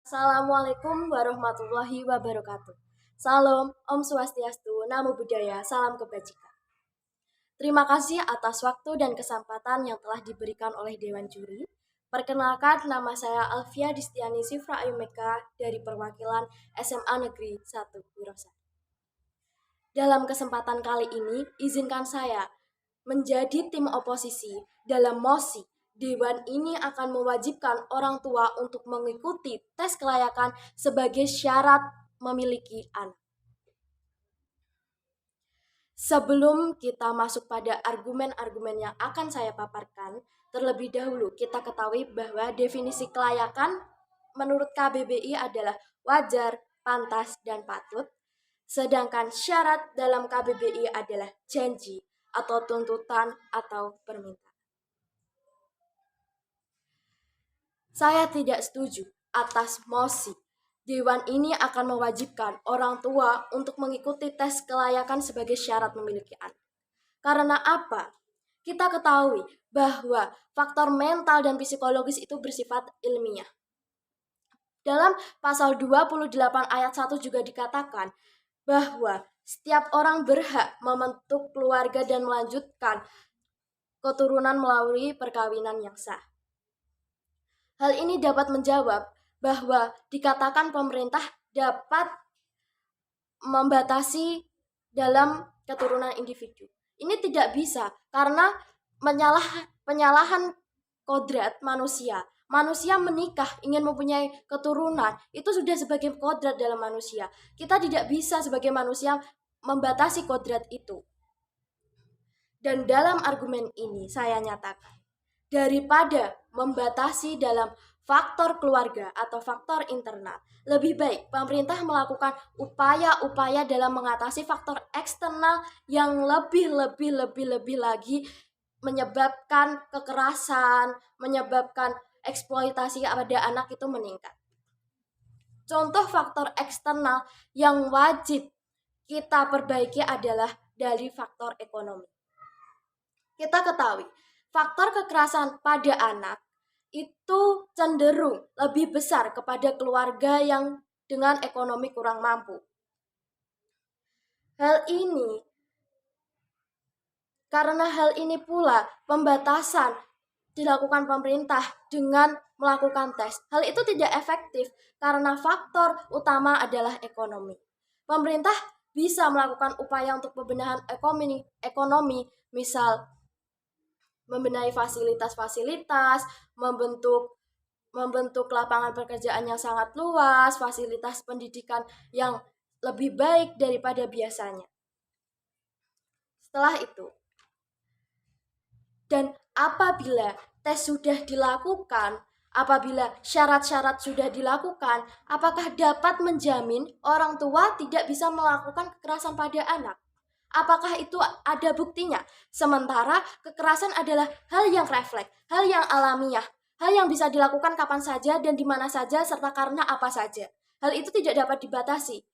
Assalamualaikum warahmatullahi wabarakatuh. Salam, Om Swastiastu, Namo Buddhaya, salam kebajikan. Terima kasih atas waktu dan kesempatan yang telah diberikan oleh Dewan Juri. Perkenalkan, nama saya Alfia Distiani Sifra Ayumeka dari perwakilan SMA Negeri 1 Wirosari. Dalam kesempatan kali ini, izinkan saya menjadi tim oposisi dalam mosi. Dewan ini akan mewajibkan orang tua untuk mengikuti tes kelayakan sebagai syarat memiliki anak. Sebelum kita masuk pada argumen-argumen yang akan saya paparkan, terlebih dahulu kita ketahui bahwa definisi kelayakan menurut KBBI adalah wajar, pantas, dan patut. Sedangkan syarat dalam KBBI adalah janji atau tuntutan atau permintaan. Saya tidak setuju atas mosi. Dewan ini akan mewajibkan orang tua untuk mengikuti tes kelayakan sebagai syarat memiliki anak. Karena apa? Kita ketahui bahwa faktor mental dan psikologis itu bersifat ilmiah. Dalam pasal 28 ayat 1 juga dikatakan bahwa setiap orang berhak membentuk keluarga dan melanjutkan keturunan melalui perkawinan yang sah. Hal ini dapat menjawab bahwa dikatakan pemerintah dapat membatasi dalam keturunan individu. Ini tidak bisa karena penyalahan kodrat manusia. Manusia menikah, ingin mempunyai keturunan, itu sudah sebagai kodrat dalam manusia. Kita tidak bisa sebagai manusia membatasi kodrat itu. Dan dalam argumen ini saya nyatakan, daripada membatasi dalam faktor keluarga atau faktor internal, lebih baik pemerintah melakukan upaya-upaya dalam mengatasi faktor eksternal yang lebih lagi menyebabkan kekerasan, menyebabkan eksploitasi pada anak itu meningkat. Contoh faktor eksternal yang wajib kita perbaiki adalah dari faktor ekonomi. Kita ketahui, faktor kekerasan pada anak itu cenderung lebih besar kepada keluarga yang dengan ekonomi kurang mampu. Karena hal ini pula pembatasan dilakukan pemerintah dengan melakukan tes. Hal itu tidak efektif karena faktor utama adalah ekonomi. Pemerintah bisa melakukan upaya untuk pembenahan ekonomi, misal membenahi fasilitas-fasilitas, membentuk lapangan pekerjaan yang sangat luas, fasilitas pendidikan yang lebih baik daripada biasanya. Setelah itu, dan apabila tes sudah dilakukan, apabila syarat-syarat sudah dilakukan, apakah dapat menjamin orang tua tidak bisa melakukan kekerasan pada anak? Apakah itu ada buktinya? Sementara kekerasan adalah hal yang refleks, hal yang alamiah, hal yang bisa dilakukan kapan saja dan di mana saja serta karena apa saja. Hal itu tidak dapat dibatasi.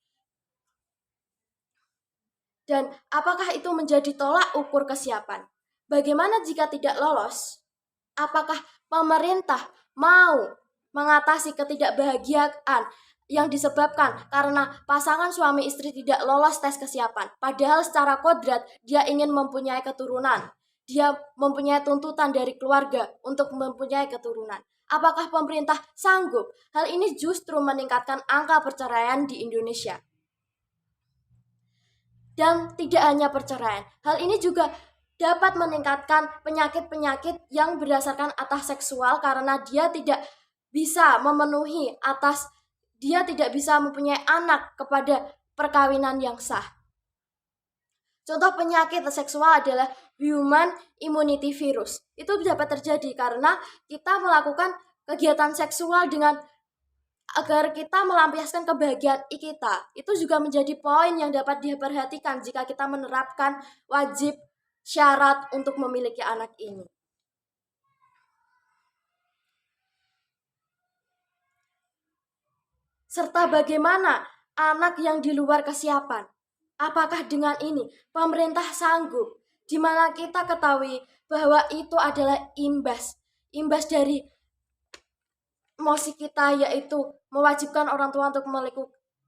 Dan apakah itu menjadi tolak ukur kesiapan? Bagaimana jika tidak lolos? Apakah pemerintah mau mengatasi ketidakbahagiaan yang disebabkan karena pasangan suami istri tidak lolos tes kesiapan? Padahal secara kodrat dia ingin mempunyai keturunan. Dia mempunyai tuntutan dari keluarga untuk mempunyai keturunan. Apakah pemerintah sanggup? Hal ini justru meningkatkan angka perceraian di Indonesia. Dan tidak hanya perceraian, hal ini juga dapat meningkatkan penyakit-penyakit yang berdasarkan atas seksual karena dia tidak bisa memenuhi dia tidak bisa mempunyai anak kepada perkawinan yang sah. Contoh penyakit seksual adalah human immunity virus. Itu dapat terjadi karena kita melakukan kegiatan seksual agar kita melampiaskan kebahagiaan kita. Itu juga menjadi poin yang dapat diperhatikan jika kita menerapkan wajib syarat untuk memiliki anak ini. Serta bagaimana anak yang di luar kesiapan? Apakah dengan ini pemerintah sanggup? Di mana kita ketahui bahwa itu adalah imbas dari mosi kita yaitu mewajibkan orang tua untuk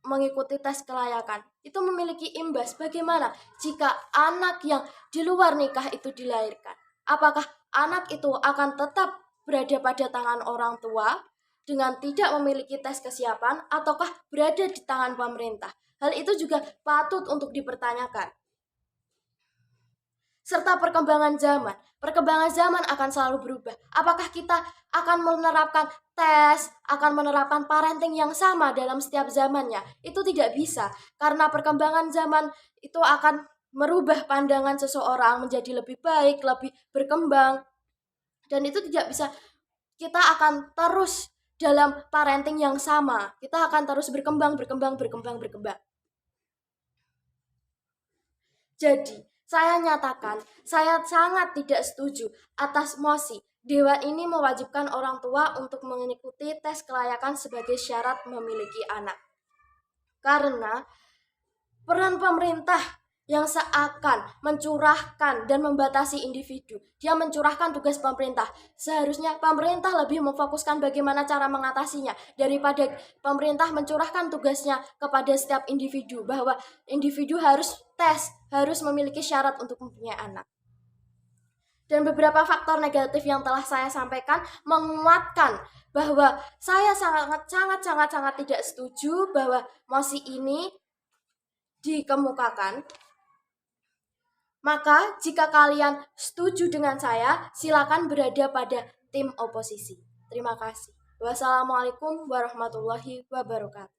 mengikuti tes kelayakan itu memiliki imbas. Bagaimana jika anak yang di luar nikah itu dilahirkan? Apakah anak itu akan tetap berada pada tangan orang tua dengan tidak memiliki tes kesiapan ataukah berada di tangan pemerintah? Hal itu juga patut untuk dipertanyakan. Serta perkembangan zaman. Perkembangan zaman akan selalu berubah. Apakah kita akan menerapkan tes, akan menerapkan parenting yang sama dalam setiap zamannya? Itu tidak bisa, karena perkembangan zaman itu akan merubah pandangan seseorang menjadi lebih baik, lebih berkembang. Dan itu tidak bisa, kita akan terus dalam parenting yang sama. Kita akan terus berkembang. Jadi, saya nyatakan, saya sangat tidak setuju atas mosi Dewan ini mewajibkan orang tua untuk mengikuti tes kelayakan sebagai syarat memiliki anak. Karena peran pemerintah yang seakan mencurahkan dan membatasi individu. Dia mencurahkan tugas pemerintah. Seharusnya pemerintah lebih memfokuskan bagaimana cara mengatasinya daripada pemerintah mencurahkan tugasnya kepada setiap individu, bahwa individu harus tes, harus memiliki syarat untuk mempunyai anak. Dan beberapa faktor negatif yang telah saya sampaikan menguatkan bahwa saya sangat tidak setuju bahwa mosi ini dikemukakan. Maka jika kalian setuju dengan saya, silakan berada pada tim oposisi. Terima kasih. Wassalamualaikum warahmatullahi wabarakatuh.